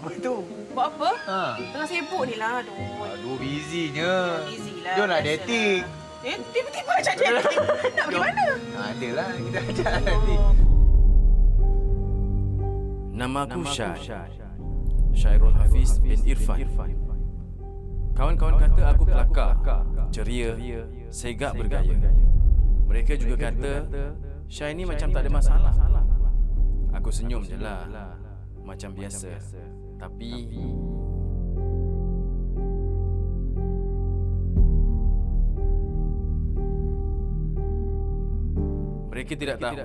apa tu? Buat apa? Ha. Tengah sibuk ni lah. Aduh, busynya. Busy lah. Jom nak biasalah. dating. Tiba-tiba ajak dating. Nak pergi mana? Adalah, kita ajak nanti. Nama aku Syah. Syairul Hafiz bin Irfan. Kawan-kawan kata aku kelakar, ceria, segak bergaya. Mereka juga kata Syah ini macam tak ada masalah. Aku senyum je lah, macam biasa. Tapi mereka tidak tahu.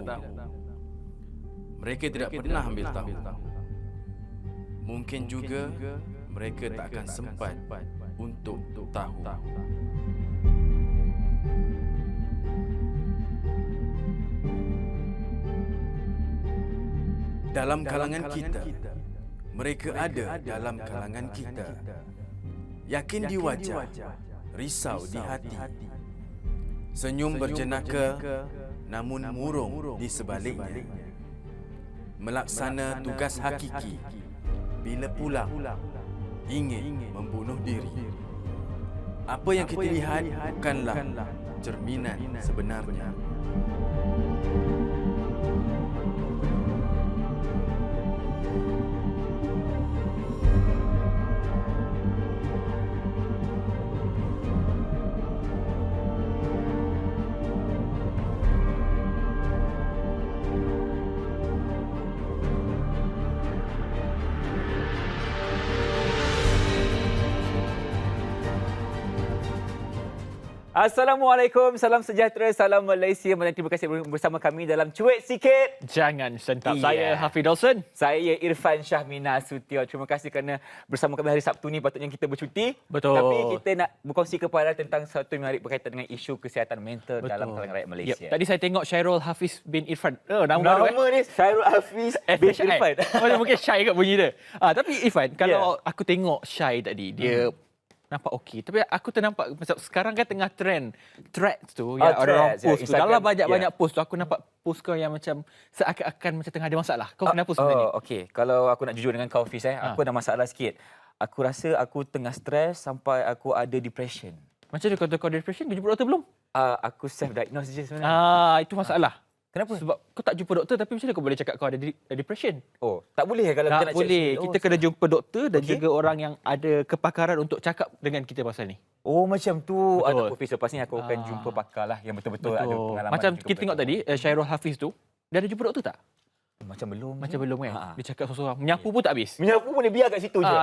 Mereka tidak pernah ambil tahu. Mungkin juga mereka tak akan sempat untuk tahu. Dalam kalangan kita, mereka ada dalam kalangan kita. Yakin di wajah, risau di hati. Senyum berjenaka, namun murung di sebaliknya. Melaksana tugas hakiki, bila pulang ingin membunuh diri. Apa yang kita lihat bukanlah cerminan sebenarnya. Assalamualaikum, salam sejahtera, salam Malaysia. Terima kasih bersama kami dalam Cuit Sikit. Jangan sentap. Iya. Saya Hafiz Dawson. Saya Irfan Syahmina Sutio. Terima kasih kerana bersama kami hari Sabtu ni. Patutnya kita bercuti. Betul. Tapi kita nak berkongsi kepada tentang satu yang menarik berkaitan dengan isu kesihatan mental dalam kalangan rakyat Malaysia. Tadi saya tengok Syairul Hafiz bin Irfan. Nama Nama ni Syairul Hafiz bin Irfan. Mungkin Syai kat bunyi dia. Tapi Irfan, kalau aku tengok Syai tadi, dia nampak okey. Tapi aku ternampak macam sekarang kan tengah trend threads tu yang orang threads, post tu. Instagram, Dalam banyak-banyak post tu aku nampak post kau yang macam seakan-akan macam tengah ada masalah. Kau kenapa sebenarnya? Okey, kalau aku nak jujur dengan kau Hafiz, aku ada masalah sikit. Aku rasa aku tengah stres sampai aku ada depression. Macam mana kau tahu kau ada depression? Kau jumpa doktor belum? Aku self-diagnose je sebenarnya. Itu masalah. Kenapa? Sebab kau tak jumpa doktor, tapi macam mana kau boleh cakap kau ada depression? Oh, tak boleh kalau kita Tak nak boleh. check. Kita kena jumpa doktor dan juga orang yang ada kepakaran untuk cakap dengan kita pasal ni. Oh, macam tu. Betul. Hafiz, lepas ni aku akan jumpa pakar lah yang betul-betul ada pengalaman. Macam juga kita tengok tadi, Syairul Hafiz tu, dia ada jumpa doktor tak? Macam belum. Macam belum kan? Dia cakap seorang-seorang. Menyapu pun tak habis. Menyapu pun dia biar kat situ je.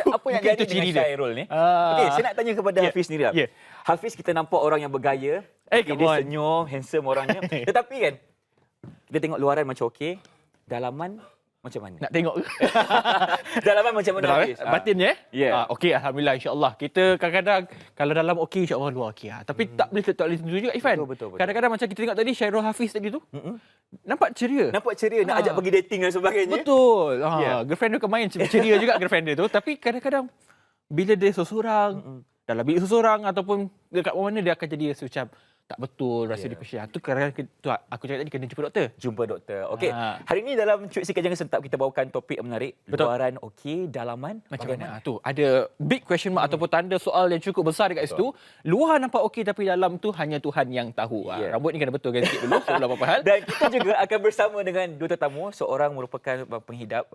Apa yang itu jadi ciri dengan dia. Syairul ni? Okey, saya nak tanya kepada Hafiz sendiri lah. Hafiz, kita nampak orang yang bergaya. Come dia on. senyum, handsome orangnya. Tetapi kan, kita tengok luaran macam okey, dalaman macam mana? Nak tengok ke? Dalaman macam mana Hafiz? Batinnya? Ya. Okey, Alhamdulillah, insyaAllah. Kita kadang-kadang, kalau dalam okey, insyaAllah luar okey. Tapi tak boleh tentu juga, Irfan. Betul. Kadang-kadang macam kita tengok tadi, Syairul Hafiz tadi tu, nampak ceria. Nampak ceria, nak ajak pergi dating dan sebagainya. Betul. Girlfriend dia main ceria juga girlfriend dia tu. Tapi kadang-kadang bila dia seorang, dalam bilik seorang ataupun dekat mana dia akan jadi rasa macam tak betul, rasa depression. Itu kadang-kadang aku cakap tadi kena jumpa doktor. Jumpa doktor. Okey. Hari ini dalam Cuit Sikit Jangan Sentap kita bawakan topik yang menarik. Betul. Luaran okey, dalaman Macam bagaimana? mana? Tu ada big question mark ataupun tanda soal yang cukup besar dekat situ. Luar nampak okey tapi dalam tu hanya Tuhan yang tahu. Rambut ni kena betulkan sikit dulu sebelum apa-apa hal. Dan kita juga akan bersama dengan dua tetamu. Seorang merupakan penghidap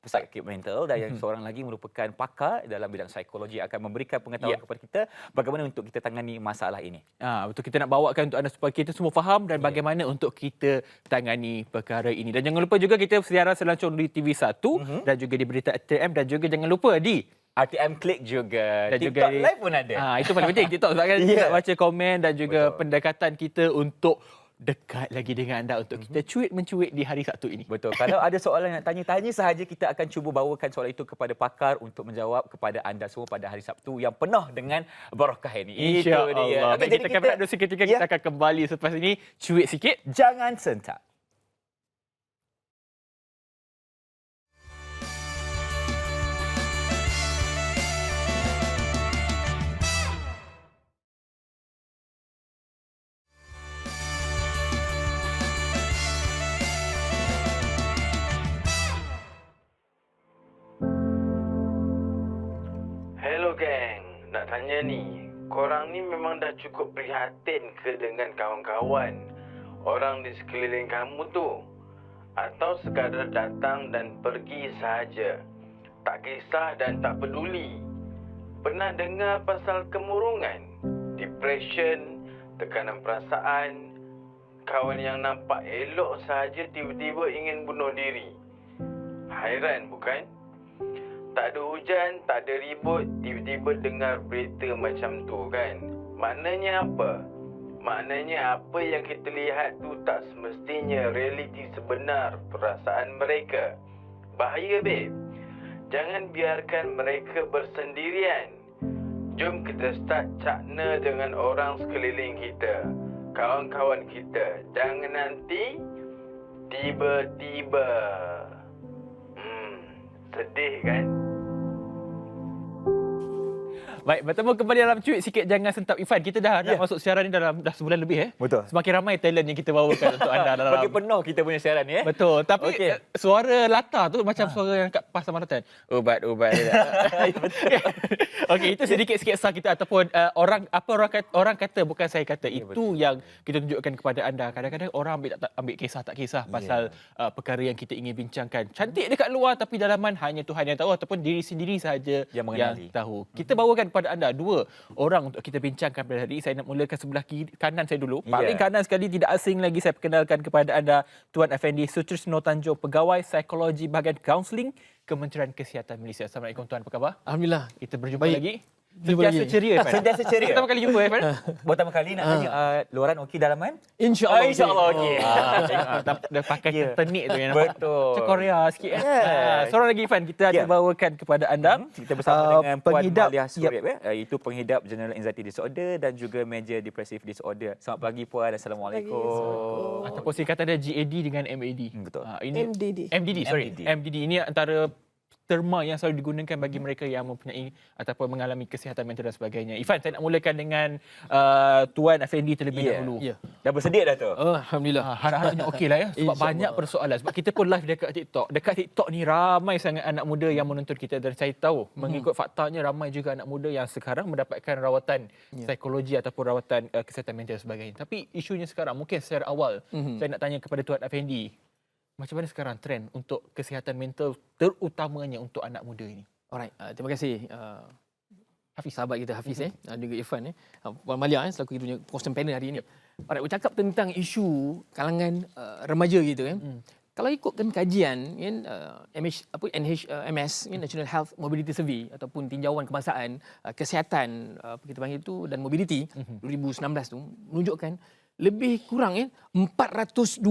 pesakit mental dan yang seorang lagi merupakan pakar dalam bidang psikologi, akan memberikan pengetahuan kepada kita bagaimana untuk kita tangani masalah ini. Betul, kita nak bawakan untuk anda supaya kita semua faham dan bagaimana untuk kita tangani perkara ini. Dan jangan lupa juga kita siaran selancong di TV1 dan juga di Berita RTM dan juga jangan lupa di RTM Klik juga. Dan TikTok juga Live pun ada. Itu paling penting TikTok sebab kan kita nak baca komen dan juga pendekatan kita untuk dekat lagi dengan anda untuk kita cuit-mencuit di hari Sabtu ini. Betul. Kalau ada soalan yang nak tanya sahaja, kita akan cuba bawakan soalan itu kepada pakar untuk menjawab kepada anda semua pada hari Sabtu yang penuh dengan barakah ini. Itu dia. Okay, kita akan berat seketika, kita akan kembali selepas ini. Cuit sikit. Jangan sentap. tanya ni, korang ni memang dah cukup prihatin ke dengan kawan-kawan orang di sekeliling kamu tu? Atau sekadar datang dan pergi sahaja, tak kisah dan tak peduli? Pernah dengar pasal kemurungan, depression, tekanan perasaan, kawan yang nampak elok sahaja tiba-tiba ingin bunuh diri? Hairan bukan? Tak ada hujan, tak ada ribut, tiba-tiba dengar berita macam tu kan? Maknanya apa? Maknanya apa yang kita lihat tu tak semestinya realiti sebenar perasaan mereka. Bahaya, babe. Jangan biarkan mereka bersendirian. Jom kita start cakna dengan orang sekeliling kita, kawan-kawan kita. Jangan nanti tiba-tiba. Sedih kan? Baik, bertemu kembali dalam Cuit Sikit Jangan Sentap Ifan. Kita dah masuk siaran ni dalam dah sebulan lebih Betul. Semakin ramai talent yang kita bawakan untuk anda dalam. Bagi penuh kita punya siaran ni. Betul. Tapi Okey. suara latar tu macam suara yang kat PAS Samaratan. Ubat. Okey, itu sedikit-sikit sah kita ataupun orang kata bukan saya kata. Itu yang kita tunjukkan kepada anda. Kadang-kadang orang ambil kisah tak kisah pasal perkara yang kita ingin bincangkan. Cantik dekat luar tapi dalaman hanya Tuhan yang tahu ataupun diri sendiri sahaja yang mengenali. tahu. Kita bawakan kepada anda dua orang untuk kita bincangkan pada hari ini. Saya nak mulakan sebelah kanan saya dulu. Paling kanan sekali, tidak asing lagi, saya perkenalkan kepada anda Tuan Effendi Sutrisno Tanjung, Pegawai Psikologi Bahagian Kaunseling Kementerian Kesihatan Malaysia. Assalamualaikum Tuan, apa khabar? Alhamdulillah. Kita berjumpa lagi. Jumpa Sentiasa lagi. ceria, Evan. Sentiasa ceria. Pertama kali jumpa, Evan. Pertama kali nak tanya, luaran okey dalaman? InsyaAllah. InsyaAllah okey. Dia pakai tenik tu yang nampak. Betul. Macam Korea sikit. Yeah. Seorang lagi, Evan, kita akan bawakan kepada anda. Kita bersama dengan Puan pengidap- Malia Surip, itu pengidap General Anxiety Disorder dan juga Major Depressive Disorder. Selamat pagi Puan. Assalamualaikum. Ataupun singkatan dia GAD dengan MAD. Betul. Ini MDD, sorry. MDD ini antara terma yang selalu digunakan bagi mereka yang mempunyai ataupun mengalami kesihatan mental dan sebagainya. Ifan, saya nak mulakan dengan Tuan Effendi terlebih dahulu. Ya. Dah bersedia dah tu? Alhamdulillah. Harap-harapnya okey lah ya. Sebab InsyaAllah. banyak persoalan. Sebab kita pun live dekat TikTok. Dekat TikTok ni ramai sangat anak muda yang menonton kita. Dan saya tahu mengikut faktanya ramai juga anak muda yang sekarang mendapatkan rawatan psikologi ataupun rawatan kesihatan mental dan sebagainya. Tapi isunya sekarang mungkin secara awal saya nak tanya kepada Tuan Effendi. Macam mana sekarang trend untuk kesihatan mental terutamanya untuk anak muda ini? Alright, terima kasih Hafiz, sahabat kita Hafiz dan juga Irfan Puan Malia selaku kita punya host panel hari ini. Alright, bercakap tentang isu kalangan remaja gitu kan. Kalau ikutkan kajian NHMS National Health Mobility Survey ataupun tinjauan kebangsaan kesihatan kita panggil itu dan mobility 2019 tu menunjukkan lebih kurang 420,000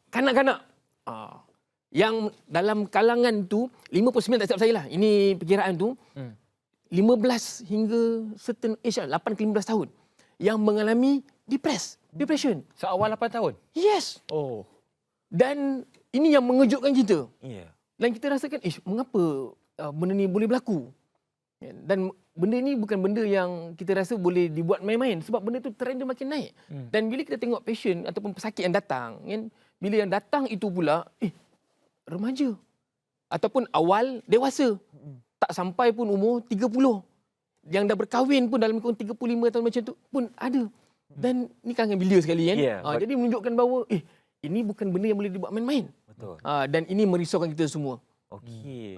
kanak-kanak yang dalam kalangan tu 59 tak silap saya lah. Ini perkiraan tu 15 hingga certain age 8 ke 15 tahun yang mengalami depression. Seawal 8 tahun? Yes. Oh. Dan ini yang mengejutkan kita. Ya. Dan kita rasakan mengapa benda ni boleh berlaku. Dan benda ni bukan benda yang kita rasa boleh dibuat main-main sebab benda tu trend dia makin naik. Dan bila kita tengok patient ataupun pesakit yang datang, kan, bila yang datang itu pula remaja ataupun awal dewasa. Tak sampai pun umur 30. Yang dah berkahwin pun dalam kurun 35 tahun macam tu pun ada. Dan ni kalangan belia sekali kan. Jadi menunjukkan bahawa ini bukan benda yang boleh dibuat main-main. Betul. Dan ini merisaukan kita semua. Okey.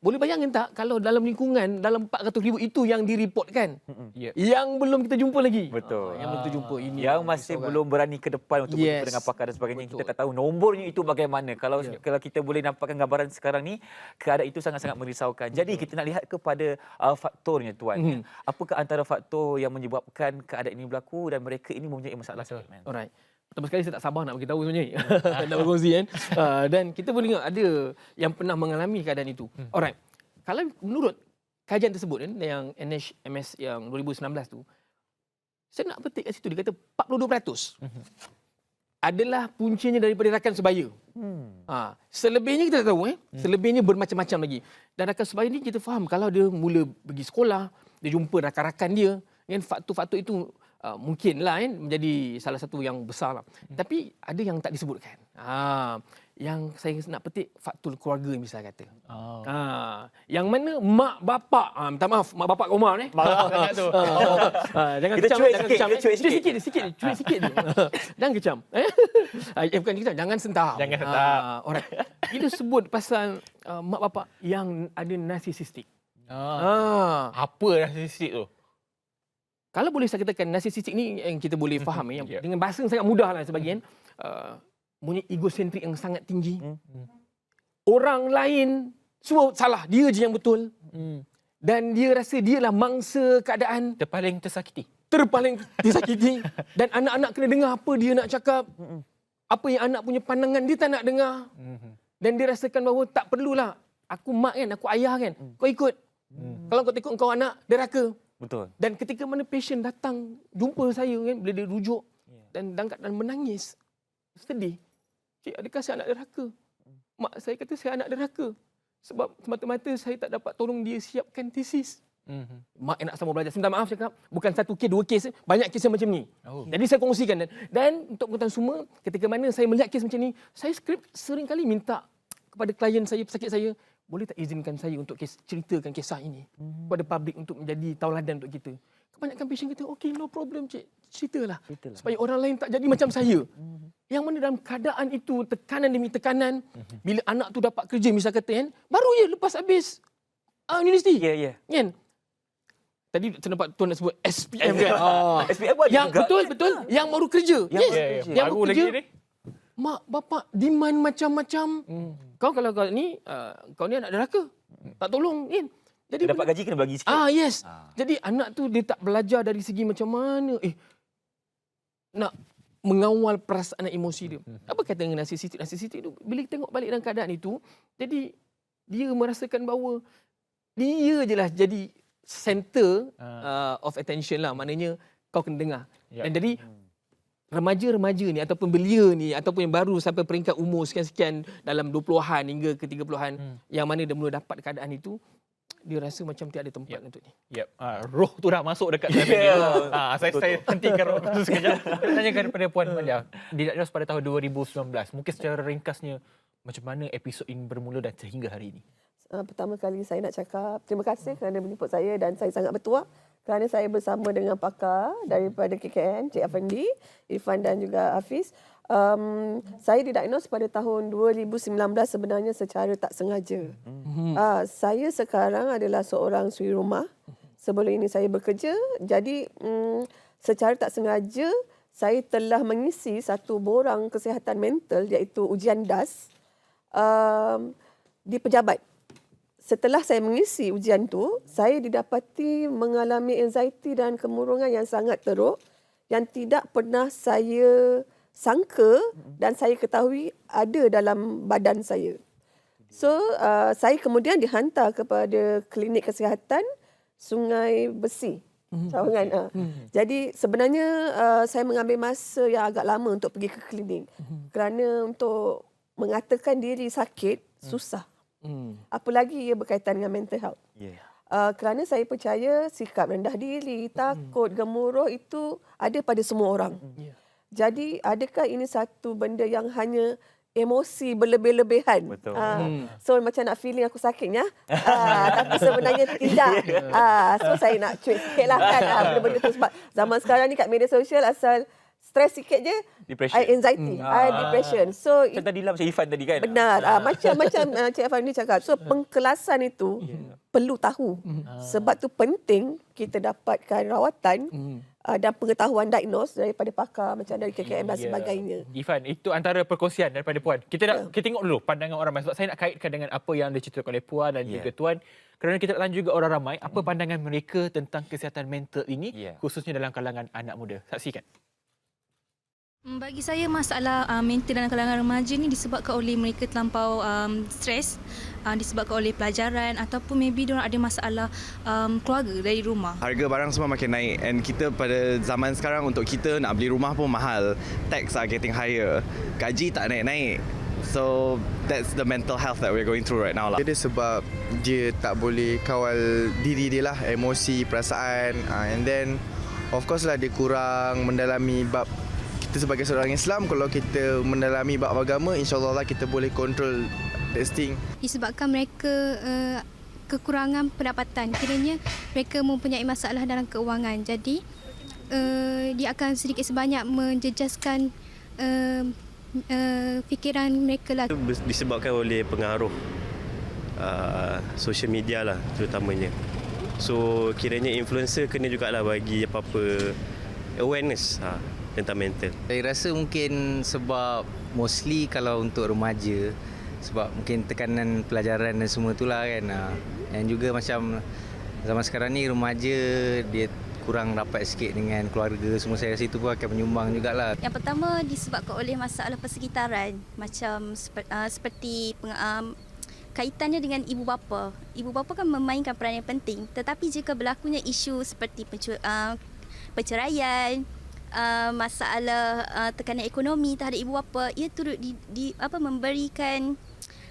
Boleh bayangkan tak kalau dalam lingkungan dalam 400,000 itu yang direportkan. Yang belum kita jumpa lagi. Betul. Yang belum kita jumpa ini. Yang masih belum berani ke depan untuk berjumpa dengan pakar dan sebagainya. Kita tak tahu nombornya itu bagaimana. Kalau kita boleh nampakkan gambaran sekarang ni, keadaan itu sangat-sangat merisaukan. Jadi kita nak lihat kepada faktornya Tuan. Apakah antara faktor yang menyebabkan keadaan ini berlaku dan mereka ini mempunyai masalah? Alright. Pertama sekali saya tak sabar nak beritahu sebenarnya. Nak berkongsi kan. Dan kita boleh tengok ada yang pernah mengalami keadaan itu. Alright. Kalau menurut kajian tersebut kan, yang NHMS yang 2019 tu, saya nak petik kat situ dia kata 42% adalah puncanya daripada rakan sebaya. Selebihnya kita tak tahu selebihnya bermacam-macam lagi. Dan rakan sebaya ni kita faham kalau dia mula pergi sekolah, dia jumpa rakan-rakan dia, kan faktor-faktor itu mungkinlah menjadi salah satu yang besar lah. Tapi ada yang tak disebutkan. yang saya nak petik faktor keluarga misalnya kata. Oh. Yang mana mak bapak, minta maaf mak bapak Omar ni. Sangat tu. Jangan Kita kecam, cuik jangan sikit, kecam. kita cuik sikit. Sikit, cuik sikit je. Jangan kecam. Bukan kecam, jangan sentam. Jangan sentam. Alright. Kita sebut pasal mak bapak yang ada narsisistik. Apa narsistik tu? Kalau boleh saya katakan narsisistik ni yang kita boleh faham dengan bahasa yang sangat mudah lah sebagian. Punya egosentrik yang sangat tinggi. Orang lain semua salah, dia je yang betul. Dan dia rasa dialah mangsa keadaan, Terpaling tersakiti. terpaling disakiti. Dan anak-anak kena dengar apa dia nak cakap. Apa yang anak punya pandangan dia tak nak dengar. Dan dia rasakan bahawa tak perlulah. Aku mak kan, aku ayah kan. Kau ikut. Kalau kau ikut kau anak, deraka. Betul. Dan ketika mana patient datang jumpa saya kan, bila dia rujuk dan dalam keadaan menangis, sedih. Cik, adakah saya anak derhaka? Mak saya kata saya anak derhaka. Sebab semata-mata saya tak dapat tolong dia siapkan tesis. Mak nak sama belajar. Minta maaf cakap, bukan satu kes, dua kes, banyak kes yang macam ni. Jadi saya kongsikan. Dan untuk pengetahuan semua, ketika mana saya melihat kes macam ni, saya skrip sering kali minta kepada klien saya, pesakit saya, boleh tak izinkan saya untuk ceritakan kisah ini kepada publik untuk menjadi tauladan untuk kita. Kebanyakan patient kata, okey, no problem cik, ceritalah. Supaya orang lain tak jadi macam saya. Yang mana dalam keadaan itu, tekanan demi tekanan, bila anak tu dapat kerja, misal kata kan, baru je lepas habis universiti. Ya. Kan? Tadi saya nampak tuan nak sebut SPM kan? SPM pun ada Yang juga. betul. Yang baru kerja. Yang Yes. baru kerja. Yang Baru baru lagi kerja. ni. Mak, bapak, demand macam-macam. Kau kalau kau ni, kau ni anak derhaka. Tak tolong kan? Jadi Dapat gaji kena bagi sikit. yes. Jadi anak tu dia tak belajar dari segi macam mana nak mengawal perasaan dan emosi dia. Apa kata dengan narsisistik? Narsisistik tu bila kita tengok balik dalam keadaan itu, jadi dia merasakan bahawa dia je lah jadi center of attention lah. Maknanya kau kena dengar. Yep. Dan jadi remaja-remaja ni ataupun belia ni ataupun yang baru sampai peringkat umur sekian-sekian dalam 20-an hingga ke 30-an yang mana dia mula dapat keadaan itu, dia rasa macam tiada tempat untuk ni. Roh tu dah masuk dekat dalam dia. Saya hentikan roh tu sekejap. Tanyakan kepada Puan Malia. Didiagnos pada tahun 2019. Mungkin secara ringkasnya macam mana episod ini bermula dan sehingga hari ini? Pertama kali saya nak cakap terima kasih kerana menjemput saya dan saya sangat bertuah kerana saya bersama dengan pakar daripada KKM, Cik Afandi, Irfan dan juga Hafiz. Saya didiagnos pada tahun 2019 sebenarnya secara tak sengaja. Saya sekarang adalah seorang suri rumah. Sebelum ini saya bekerja. Jadi secara tak sengaja saya telah mengisi satu borang kesihatan mental iaitu ujian DAS di pejabat. Setelah saya mengisi ujian tu, saya didapati mengalami anxiety dan kemurungan yang sangat teruk yang tidak pernah saya sangka dan saya ketahui ada dalam badan saya. So, saya kemudian dihantar kepada klinik kesihatan Sungai Besi. Sawangan. Jadi sebenarnya saya mengambil masa yang agak lama untuk pergi ke klinik kerana untuk mengatakan diri sakit susah. Apalagi ia berkaitan dengan mental health. Kerana saya percaya sikap rendah diri, takut, gemuruh itu ada pada semua orang. Jadi adakah ini satu benda yang hanya emosi berlebih-lebihan? Betul. So macam nak feeling aku sakitnya. Tapi sebenarnya tidak. So saya nak cuit sikit lah kan benda-benda tu. Sebab zaman sekarang ni kat media sosial asal stres sikit je, Depression. anxiety, depression. So Macam tadi lah macam Irfan tadi kan. benar. Macam Cik Afandi cakap. So pengkelasan itu perlu tahu. Sebab tu penting kita dapatkan rawatan dan pengetahuan diagnose daripada pakar macam dari KKM dan sebagainya. Irfan, itu antara perkongsian daripada Puan. Kita tengok dulu pandangan orang ramai. Sebab saya nak kaitkan dengan apa yang diceritakan oleh Puan dan juga Tuan. Kerana kita nak tanya juga orang ramai, apa pandangan mereka tentang kesihatan mental ini, khususnya dalam kalangan anak muda. Saksikan. Bagi saya masalah mental dalam kalangan remaja ni disebabkan oleh mereka terlampau stres, disebabkan oleh pelajaran ataupun maybe diorang ada masalah keluarga dari rumah. Harga barang semua makin naik and kita pada zaman sekarang untuk kita nak beli rumah pun mahal. Tax are getting higher. Gaji tak naik-naik. So that's the mental health that we're going through right now lah. Dia sebab dia tak boleh kawal diri dia lah, emosi, perasaan, and then of course lah dia kurang mendalami bab kita sebagai seorang Islam, kalau kita mendalami bab agama, insya-Allah kita boleh kontrol this thing. Disebabkan mereka kekurangan pendapatan. Kiranya mereka mempunyai masalah dalam keuangan. Jadi dia akan sedikit sebanyak menjejaskan fikiran mereka lah. Disebabkan oleh pengaruh social media lah terutamanya. So kiranya influencer kena jugalah bagi apa-apa awareness tentang mental. Saya rasa mungkin sebab mostly kalau untuk remaja, sebab mungkin tekanan pelajaran dan semua itulah kan. Dan juga macam zaman sekarang ni remaja dia kurang rapat sikit dengan keluarga semua, saya rasa itu pun akan menyumbang jugalah. Yang pertama disebabkan oleh masalah persekitaran, macam seperti kaitannya dengan ibu bapa. Ibu bapa kan memainkan peranan yang penting, tetapi jika berlakunya isu seperti perceraian, masalah tekanan ekonomi terhadap ibu bapa, ia turut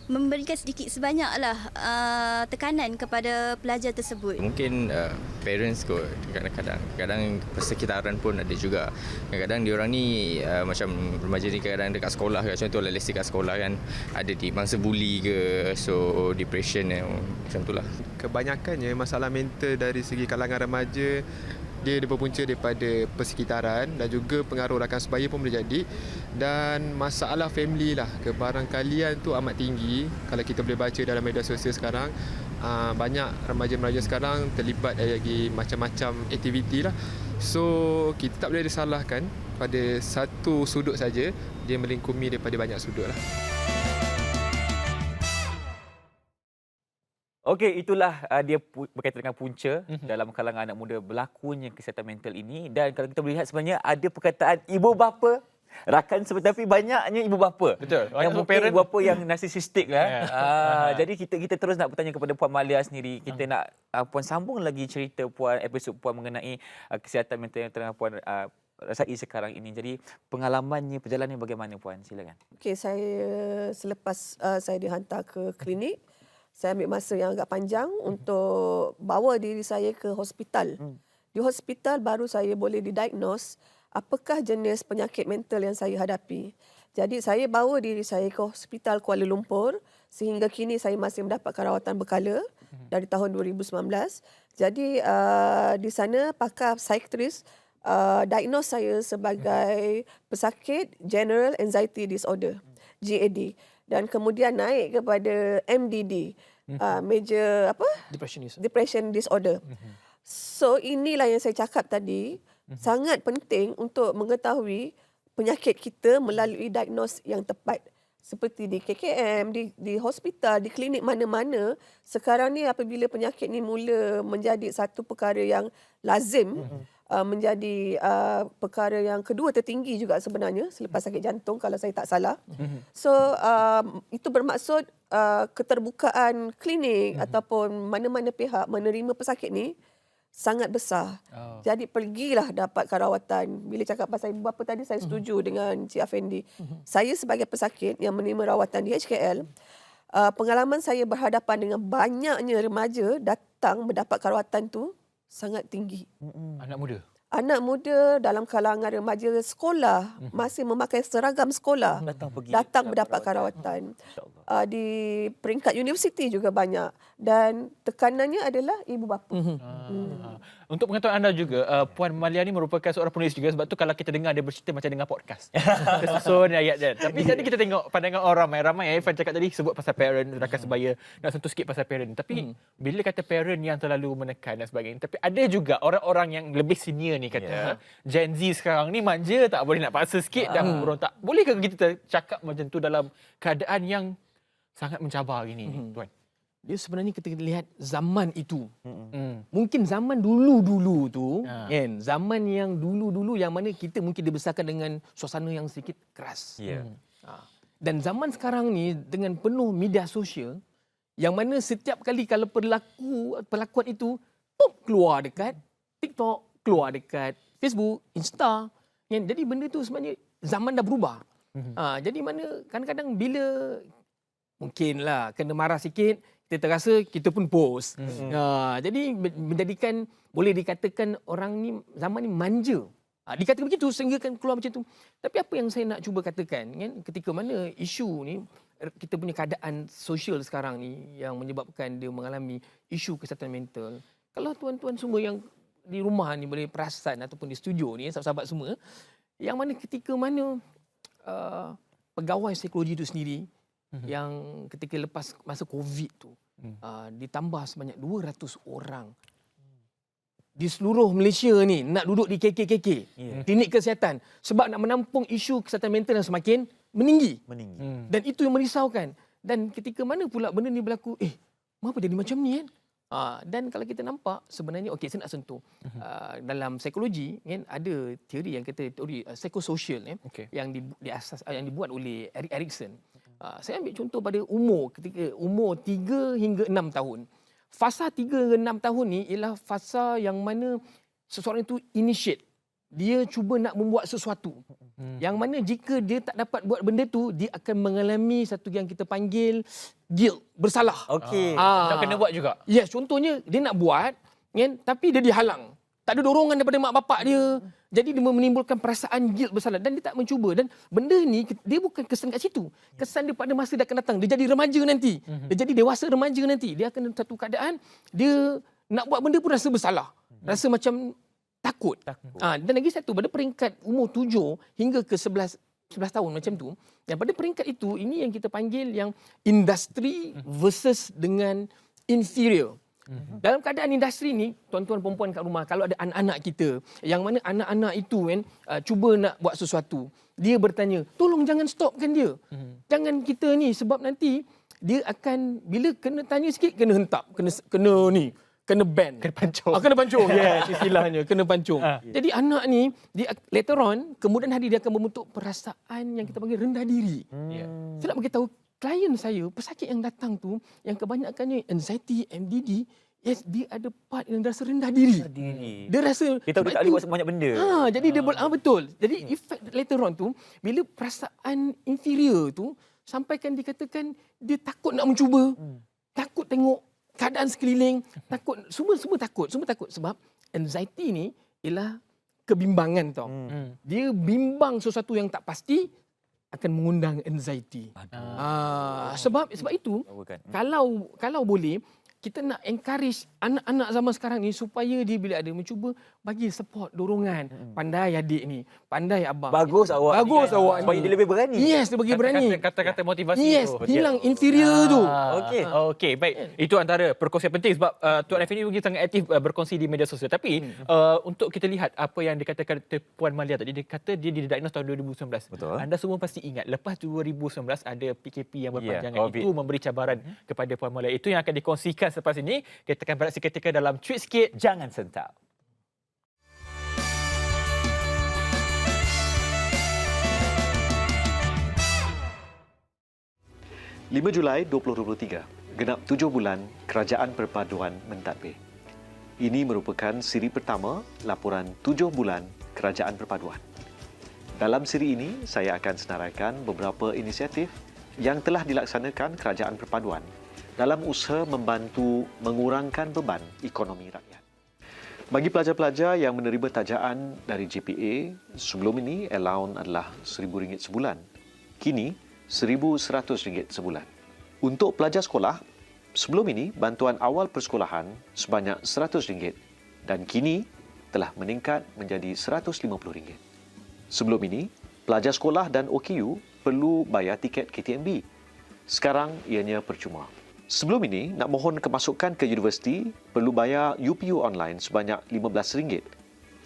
memberikan sedikit sebanyaklah tekanan kepada pelajar tersebut. Mungkin parents kot, kadang-kadang persekitaran pun ada juga. Kadang-kadang diorang ni macam remaja ni kadang dekat sekolah, contoh let's say kat sekolah kan ada di mangsa bully ke, so depression macam itulah. Kebanyakannya masalah mental dari segi kalangan remaja dia berpunca daripada persekitaran dan juga pengaruh rakan sebaya pun boleh jadi, dan masalah family lah. Kebarangkalian tu amat tinggi. Kalau kita boleh baca dalam media sosial sekarang, banyak remaja-remaja sekarang terlibat dari macam-macam aktiviti lah. So kita tak boleh disalahkan pada satu sudut saja, dia melingkumi daripada banyak sudut lah. Okey, itulah dia berkaitan dengan punca dalam kalangan anak muda berlakunya kesihatan mental ini. Dan kalau kita boleh lihat sebenarnya ada perkataan ibu bapa rakan tapi banyaknya ibu bapa. Betul. Yang mungkin ibu bapa yang narsisistik lah. Jadi kita terus nak bertanya kepada Puan Malia sendiri. Kita nak Puan sambung lagi cerita Puan, episod Puan mengenai kesihatan mental yang tengah Puan rasai sekarang ini. Jadi pengalamannya, perjalanannya bagaimana Puan? Silakan. Okey, saya selepas saya dihantar ke klinik, saya ambil masa yang agak panjang untuk bawa diri saya ke hospital. Di hospital baru saya boleh didiagnose apakah jenis penyakit mental yang saya hadapi. Jadi saya bawa diri saya ke hospital Kuala Lumpur sehingga kini saya masih mendapatkan rawatan berkala dari tahun 2019. Jadi di sana pakar psikiatris diagnose saya sebagai pesakit General Anxiety Disorder, GAD. Dan kemudian naik kepada MDD, major depression disorder. So inilah yang saya cakap tadi, sangat penting untuk mengetahui penyakit kita melalui diagnos yang tepat. Seperti di KKM, di hospital, di klinik mana-mana, sekarang ni apabila penyakit ni mula menjadi satu perkara yang lazim, menjadi perkara yang kedua tertinggi juga sebenarnya selepas sakit jantung kalau saya tak salah. So itu bermaksud keterbukaan klinik ataupun mana-mana pihak menerima pesakit ni sangat besar. Jadi pergilah dapatkan rawatan. Bila cakap pasal ibu bapa tadi, saya setuju dengan Cik Afendi. Saya sebagai pesakit yang menerima rawatan di HKL, pengalaman saya berhadapan dengan banyaknya remaja datang mendapatkan rawatan tu sangat tinggi. Anak muda dalam kalangan remaja sekolah masih memakai seragam sekolah datang mendapatkan rawatan. Di peringkat universiti juga banyak, dan tekanannya adalah ibu bapa. Untuk pengetahuan anda juga, Puan Malia ni merupakan seorang penulis juga, sebab tu kalau kita dengar dia bercerita macam dengar podcast. Tersusun ayat dia. Tapi tadi kita tengok pandangan orang ramai. Irfan cakap tadi sebut pasal parent, rakan sebaya, nak sentuh sikit pasal parent. Tapi bila kata parent yang terlalu menekan dan sebagainya, tapi ada juga orang-orang yang lebih senior ni kata, Gen Z sekarang ni manja, tak boleh nak paksa sikit dan berontak. Bolehkah kita cakap macam tu dalam keadaan yang sangat mencabar ini, Tuan? Dia sebenarnya kita lihat zaman itu. Mungkin zaman dulu-dulu tu, kan, zaman yang dulu-dulu yang mana kita mungkin dibesarkan dengan suasana yang sedikit keras. Dan zaman sekarang ni dengan penuh media sosial, yang mana setiap kali kalau perlakuan itu keluar dekat TikTok, keluar dekat Facebook, Insta, kan? Jadi benda tu sebenarnya zaman dah berubah. Jadi mana kadang-kadang bila mungkinlah kena marah sikit, kita terasa kita pun post. Jadi menjadikan, boleh dikatakan orang ni zaman ni manja Dikatakan begitu sehingga kan keluar macam tu. Tapi apa yang saya nak cuba katakan kan, ketika mana isu ni, kita punya keadaan sosial sekarang ni yang menyebabkan dia mengalami isu kesihatan mental. Kalau tuan-tuan semua yang di rumah ni boleh perasan ataupun di studio ni, sahabat-sahabat semua, yang mana ketika mana pegawai psikologi itu sendiri yang ketika lepas masa COVID tu ditambah sebanyak 200 orang di seluruh Malaysia ni nak duduk di KKKK, klinik kesihatan, sebab nak menampung isu kesihatan mental yang semakin meninggi. Dan itu yang merisaukan. Dan ketika mana pula benda ni berlaku, mengapa jadi macam ni kan? Dan kalau kita nampak sebenarnya, okey, saya nak sentuh. Dalam psikologi kan ada teori yang kata teori psikososial yang dibuat oleh Erik Erikson. Saya ambil contoh pada umur, ketika umur 3 hingga 6 tahun. Fasa 3 hingga 6 tahun ni ialah fasa yang mana seseorang itu initiate. Dia cuba nak membuat sesuatu. Yang mana jika dia tak dapat buat benda tu, dia akan mengalami satu yang kita panggil guilt, bersalah. Okey. Tak kena buat juga. Yes, contohnya dia nak buat kan, tapi dia dihalang. Tak ada dorongan daripada mak bapak dia. Jadi dia menimbulkan perasaan guilt, bersalah dan dia tak mencuba. Dan benda ni dia bukan kesan kat situ. Kesan dia pada masa dia akan datang. Dia jadi remaja nanti. Dia jadi dewasa remaja nanti. Dia akan satu keadaan dia nak buat benda pun rasa bersalah. Rasa macam takut. Dan lagi satu, pada peringkat umur 7 hingga ke 11 tahun macam tu, dan pada peringkat itu, ini yang kita panggil yang industri versus dengan inferior. Dalam keadaan industri ni, tuan-tuan perempuan kat rumah, kalau ada anak-anak kita, yang mana anak-anak itu kan cuba nak buat sesuatu, dia bertanya, tolong jangan stopkan dia. Jangan kita ni, sebab nanti dia akan, bila kena tanya sikit, kena hentak, kena ni, kena ban. Kena pancung. Kena pancung. Yes, istilahnya. Kena pancung. Jadi anak ni, dia later on, kemudian hari dia akan membentuk perasaan yang kita panggil rendah diri. Saya nak beritahu klien saya, pesakit yang datang tu, yang kebanyakannya anxiety, MDD, yes, dia ada part yang rasa rendah diri. Dia rasa dia tahu dia tak boleh buat banyak benda. Jadi dia betul. Jadi efek later on tu, bila perasaan inferior tu, sampaikan dikatakan dia takut nak mencuba. Takut tengok keadaan sekeliling, takut, semua takut sebab anxiety ni ialah kebimbangan tau. Dia bimbang sesuatu yang tak pasti akan mengundang anxiety. Sebab itu kalau boleh kita nak encourage anak-anak zaman sekarang ni supaya dia bila ada mencuba bagi support, dorongan. Pandai adik ni, pandai abang. Bagus awak. Supaya dia lebih berani. Yes, dia bagi berani. Kata-kata motivasi yes, tu. hilang inferior tu. Okey, baik. Itu antara perkongsian penting sebab Tuan Effendi mungkin sangat aktif berkongsi di media sosial. Tapi untuk kita lihat apa yang dikatakan Puan Malia tadi, dia kata dia didiagnos tahun 2019. Betul. Anda semua pasti ingat lepas 2019 ada PKP yang berpanjangan. Itu memberi cabaran kepada Puan Malia. Itu yang akan dikongsikan selepas ini. Kita akan bereaksi seketika dalam Tweet Sikit. Jangan Sentap. Julai 2023, genap 7 bulan Kerajaan Perpaduan mentadbir. Ini merupakan siri pertama laporan 7 bulan Kerajaan Perpaduan. Dalam siri ini, saya akan senaraikan beberapa inisiatif yang telah dilaksanakan Kerajaan Perpaduan dalam usaha membantu mengurangkan beban ekonomi rakyat. Bagi pelajar-pelajar yang menerima tajaan dari JPA, sebelum ini allowance adalah RM1,000 sebulan. Kini RM1,100 sebulan. Untuk pelajar sekolah, sebelum ini bantuan awal persekolahan sebanyak RM100 dan kini telah meningkat menjadi RM150. Sebelum ini, pelajar sekolah dan OKU perlu bayar tiket KTMB. Sekarang ianya percuma. Sebelum ini, nak mohon kemasukan ke universiti perlu bayar UPU online sebanyak RM15.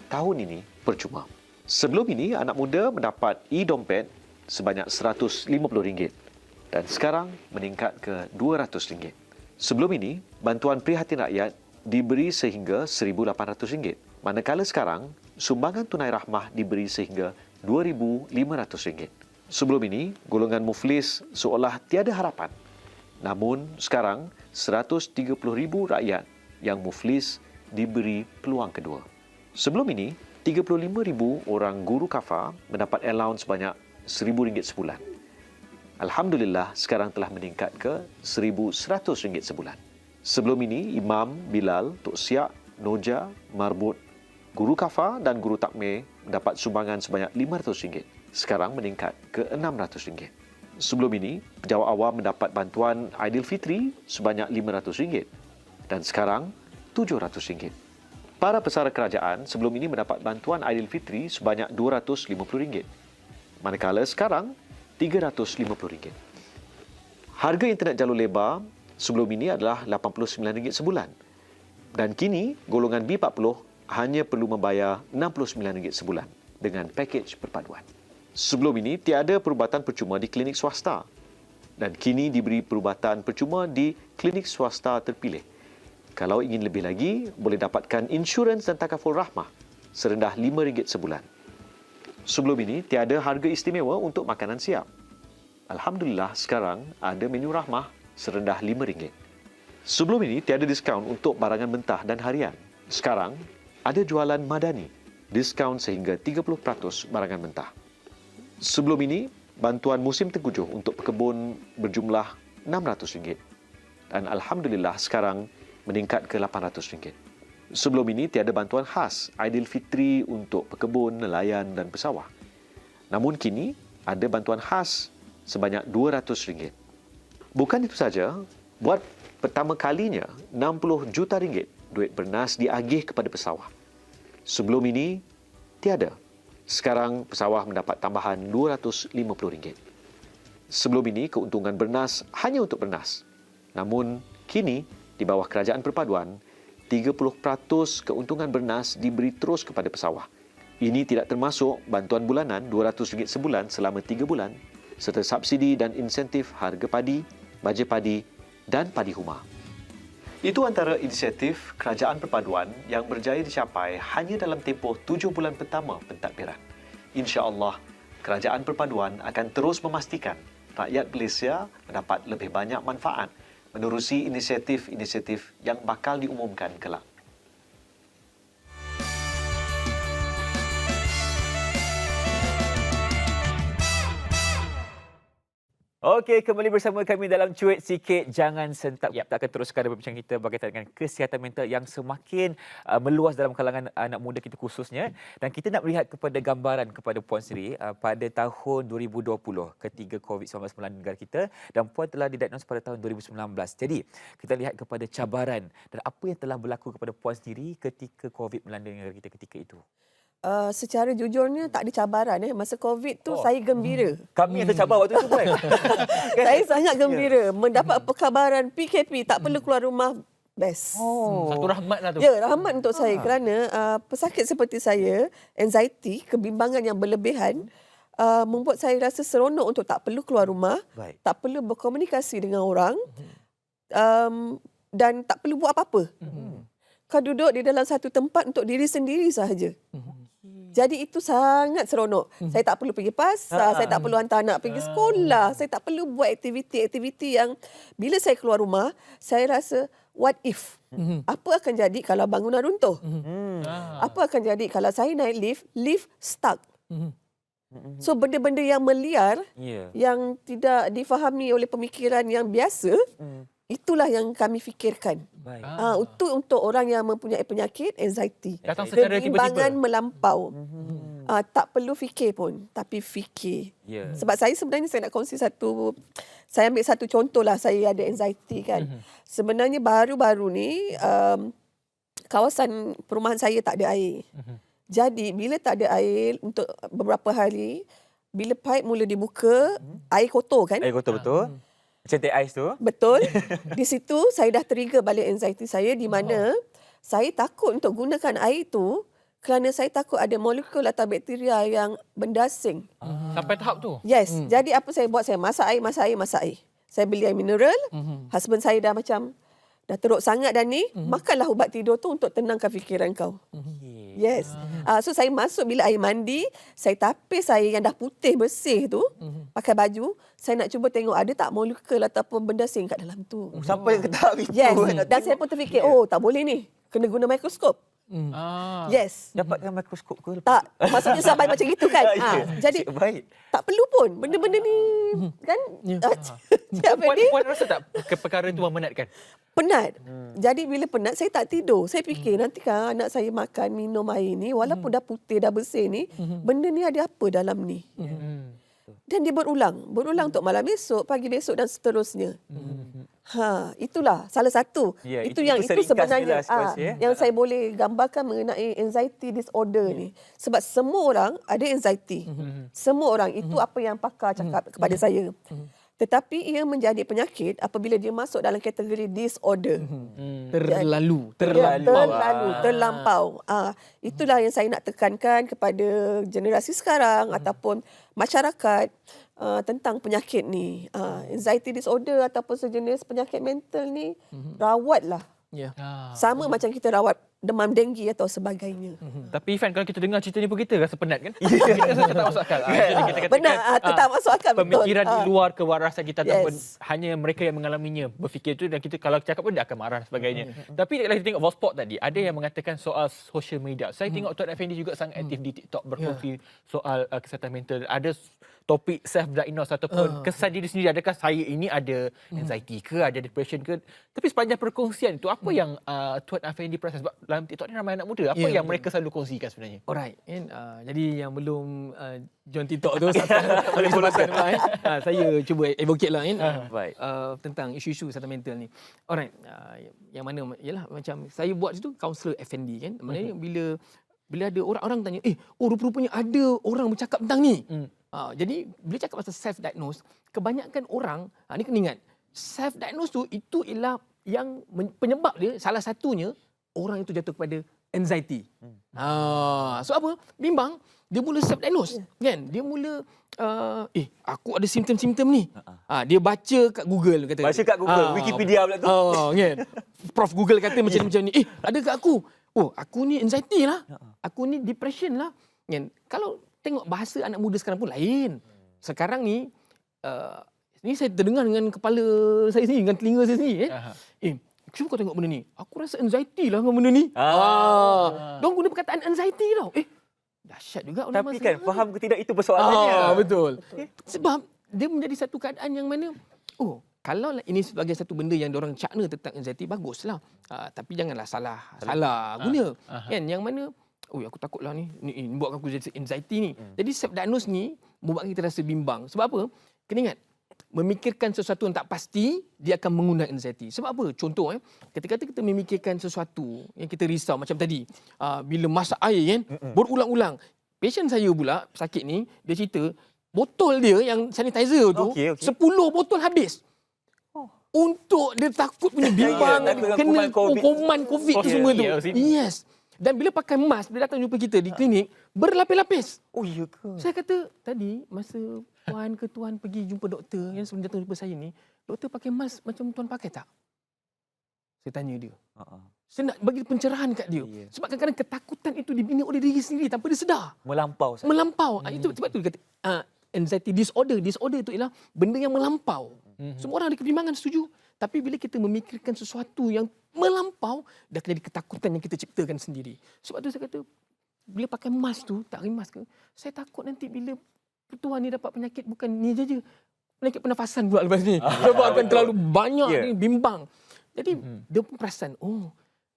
Tahun ini percuma. Sebelum ini, anak muda mendapat e-dompet sebanyak RM150 dan sekarang meningkat ke RM200. Sebelum ini, bantuan prihatin rakyat diberi sehingga RM1,800, manakala sekarang sumbangan tunai rahmah diberi sehingga RM2,500. Sebelum ini, golongan muflis seolah tiada harapan. Namun sekarang 130,000 rakyat yang muflis diberi peluang kedua. Sebelum ini, 35,000 orang guru kafar mendapat allowance sebanyak RM1,000 sebulan. Alhamdulillah sekarang telah meningkat ke RM1,100 sebulan. Sebelum ini, Imam, Bilal, Tok Siak, Noja, Marbut Guru kafa dan guru takmir mendapat sumbangan sebanyak RM500, sekarang meningkat ke RM600. Sebelum ini, pejabat awam mendapat bantuan Aidilfitri sebanyak RM500 dan sekarang RM700. Para pesara kerajaan sebelum ini mendapat bantuan Aidilfitri sebanyak RM250, manakala sekarang RM350. Harga internet jalur lebar sebelum ini adalah RM89 sebulan dan kini golongan B40 hanya perlu membayar RM69 sebulan dengan pakej perpaduan. Sebelum ini, tiada perubatan percuma di klinik swasta dan kini diberi perubatan percuma di klinik swasta terpilih. Kalau ingin lebih lagi, boleh dapatkan insurans dan takaful rahmah serendah RM5 sebulan. Sebelum ini, tiada harga istimewa untuk makanan siap. Alhamdulillah, sekarang ada menu rahmah serendah RM5. Sebelum ini, tiada diskaun untuk barangan mentah dan harian. Sekarang, ada jualan madani, diskaun sehingga 30% barangan mentah. Sebelum ini, bantuan musim tengkujuh untuk pekebun berjumlah RM600 dan Alhamdulillah sekarang meningkat ke RM800. Sebelum ini, tiada bantuan khas Aidilfitri untuk pekebun, nelayan dan pesawah. Namun kini, ada bantuan khas sebanyak RM200. Bukan itu saja, buat pertama kalinya RM60 juta duit bernas diagih kepada pesawah. Sebelum ini, tiada. Sekarang pesawah mendapat tambahan RM250. Sebelum ini, keuntungan bernas hanya untuk bernas. Namun, kini di bawah kerajaan perpaduan, 30% keuntungan bernas diberi terus kepada pesawah. Ini tidak termasuk bantuan bulanan RM200 sebulan selama 3 bulan serta subsidi dan insentif harga padi, baja padi dan padi huma. Itu antara inisiatif kerajaan perpaduan yang berjaya dicapai hanya dalam tempoh 7 bulan pertama pentadbiran. InsyaAllah, kerajaan perpaduan akan terus memastikan rakyat Malaysia mendapat lebih banyak manfaat menerusi inisiatif-inisiatif yang bakal diumumkan kelak. Okey, kembali bersama kami dalam Cuit Sikit Jangan Sentap. Kita akan teruskan perbincangan kita berkaitan dengan kesihatan mental yang semakin meluas dalam kalangan anak muda kita khususnya. Dan kita nak melihat kepada gambaran kepada Puan Sri pada tahun 2020 ketika COVID-19 melanda negara kita dan Puan telah didiagnos pada tahun 2019. Jadi, kita lihat kepada cabaran dan apa yang telah berlaku kepada Puan sendiri ketika COVID melanda negara kita ketika itu. Secara jujurnya tak ada cabaran. Masa COVID tu saya gembira. Kami yang tercabar waktu itu, Puan. Saya sangat gembira. Mendapat perkabaran PKP, tak perlu keluar rumah, best. Satu rahmat lah tu. Ya, rahmat untuk saya kerana pesakit seperti saya, anxiety, kebimbangan yang berlebihan, membuat saya rasa seronok untuk tak perlu keluar rumah, tak perlu berkomunikasi dengan orang dan tak perlu buat apa-apa. Kau duduk di dalam satu tempat untuk diri sendiri sahaja. Jadi itu sangat seronok. Saya tak perlu pergi pasar, saya tak perlu hantar anak pergi sekolah, saya tak perlu buat aktiviti-aktiviti yang bila saya keluar rumah, saya rasa what if? Apa akan jadi kalau bangunan runtuh? Apa akan jadi kalau saya naik lift stuck? So benda-benda yang meliar, yang tidak difahami oleh pemikiran yang biasa, itulah yang kami fikirkan. Itu untuk orang yang mempunyai penyakit anxiety. Datang secara kebimbangan tiba-tiba. melampau. Tak perlu fikir pun, tapi fikir. Sebab saya sebenarnya saya nak kongsi saya ambil satu contoh lah, saya ada anxiety kan. Sebenarnya baru-baru ni kawasan perumahan saya tak ada air. Jadi bila tak ada air untuk beberapa hari, bila pipe mula dibuka, air kotor kan? Air kotor betul. Cantik ais tu. Betul. Di situ saya dah trigger balik anxiety saya di mana saya takut untuk gunakan air tu kerana saya takut ada molekul atau bakteria yang berdasing. Sampai tahap tu? Yes. Jadi apa saya buat? Saya masak air. Saya beli air mineral. Husband saya dah macam, dah teruk sangat dah ni, makanlah ubat tidur tu untuk tenangkan fikiran kau. Yes. So saya masuk bilik air mandi, saya tapis air yang dah putih bersih tu, pakai baju, saya nak cuba tengok ada tak molekul ataupun benda asing kat dalam tu. Sampai ke tahap itu. Yes. Dan saya pun terfikir, tak boleh ni. Kena guna mikroskop. Yes. Dapatkan mikroskop ke? Tak, maksudnya sampai macam itu kan. Jadi baik. tak perlu pun benda-benda ni kan. Cik Effendi Puan rasa tak perkara itu memenatkan? penat. Jadi bila penat saya tak tidur. Saya fikir nanti kan anak saya makan minum air ni walaupun dah putih dah bersih ni, benda ni ada apa dalam ni. Dan dia berulang untuk malam esok, pagi besok dan seterusnya. Itulah salah satu. Ya, itu seringkas sebenarnya jelas, Puan, ya. yang saya boleh gambarkan mengenai anxiety disorder ni. Sebab semua orang ada anxiety. Semua orang itu apa yang pakar cakap kepada saya. Tetapi ia menjadi penyakit apabila dia masuk dalam kategori disorder. Terlampau. Itulah yang saya nak tekankan kepada generasi sekarang ataupun masyarakat tentang penyakit ni. Anxiety disorder ataupun sejenis penyakit mental ni, rawatlah. Sama macam kita rawat demam denggi atau sebagainya. Tapi Ifan, kalau kita dengar cerita ni pun kita rasa penat kan? Kita rasa tak masuk akal. Jadi kita katakan, Benar, tak masuk akal, betul. Pemikiran di luar kewarasan kita ataupun hanya mereka yang mengalaminya berfikir itu, dan kita kalau cakap pun dia akan marah dan sebagainya. Tapi kalau kita tengok Vosport tadi, ada yang mengatakan soal social media. Saya tengok Tuan Effendi juga sangat aktif di TikTok berkongsi soal kesihatan mental. Ada topik self-diagnose ataupun kesan diri sendiri. Adakah saya ini ada anxiety ke, ada depression ke? Tapi sepanjang perkongsian itu, apa yang Tuan Effendi perasan? Sebab dalam TikTok ni ramai anak muda. Apa yang mereka selalu kongsikan sebenarnya? Alright. Jadi yang belum join TikTok tu, boleh follow-kan. Saya cuba advocate lah tentang isu-isu kesihatan mental ni. Alright. Yang mana, yalah macam saya buat situ, kaunselor Effendi kan. Maknanya bila ada orang tanya, rupa-rupanya ada orang bercakap tentang ni. Jadi bila cakap pasal self-diagnose, kebanyakan orang, ni kena ingat, self-diagnose tu itu ialah yang penyebab dia, salah satunya orang itu jatuh kepada anxiety. So apa? Bimbang, dia mula self-diagnose. Kan? Dia mula, aku ada simptom-simptom ni. Dia baca kat Google. Kata, Baca kat Google, Wikipedia pula tu. Kan? Prof Google kata macam ni. Ada kat aku. Aku ni anxiety lah. Aku ni depression lah. Kan? Kalau tengok bahasa anak muda sekarang pun lain. Sekarang ni, ni saya terdengar dengan kepala saya sendiri, dengan telinga saya sendiri. Cuba kau tengok benda ni. Aku rasa anxiety lah dengan benda ni. Diorang guna perkataan anxiety tau. Dahsyat juga. Tapi kan, faham ke tidak itu persoalannya. Betul. Sebab dia menjadi satu keadaan yang mana, kalau ini sebagai satu benda yang diorang cakna tentang anxiety, baguslah. Tapi janganlah salah guna. Kan? Yang mana, aku takutlah ni buatkan aku jadi anxiety ni. Jadi self-diagnose ni membuat kita rasa bimbang. Sebab apa? Kena ingat, memikirkan sesuatu yang tak pasti, dia akan mengundang anxiety. Sebab apa? Contoh, ketika kita memikirkan sesuatu yang kita risau, macam tadi, bila masak air kan, berulang-ulang. Pasien saya pula, sakit ni, dia cerita, botol dia yang sanitizer tu, 10 botol habis. Untuk dia takut punya bimbang, kena kuman COVID tu semua tu. Yes. Dan bila pakai mask, bila datang jumpa kita di klinik, berlapis-lapis. Ya ke? Saya kata, tadi masa puan ke tuan pergi jumpa doktor yang sebelum datang jumpa saya ni, doktor pakai mask macam tuan pakai tak? Saya tanya dia. Saya nak bagi pencerahan kat dia. Sebab kadang-kadang ketakutan itu dibina oleh diri sendiri tanpa dia sedar. Melampau. Itu sebab tu dia kata, anxiety disorder. Disorder itu ialah benda yang melampau. Semua orang ada kebimbangan, setuju. Tapi bila kita memikirkan sesuatu yang melampau, dah jadi ketakutan yang kita ciptakan sendiri. Sebab tu saya kata, bila pakai mask tu, tak pakai mask ke, saya takut nanti bila tuan ni dapat penyakit bukan ni saja, penyakit pernafasan pula lepas ni. Sebab akan terlalu banyak ni, bimbang. Jadi dia pun perasan,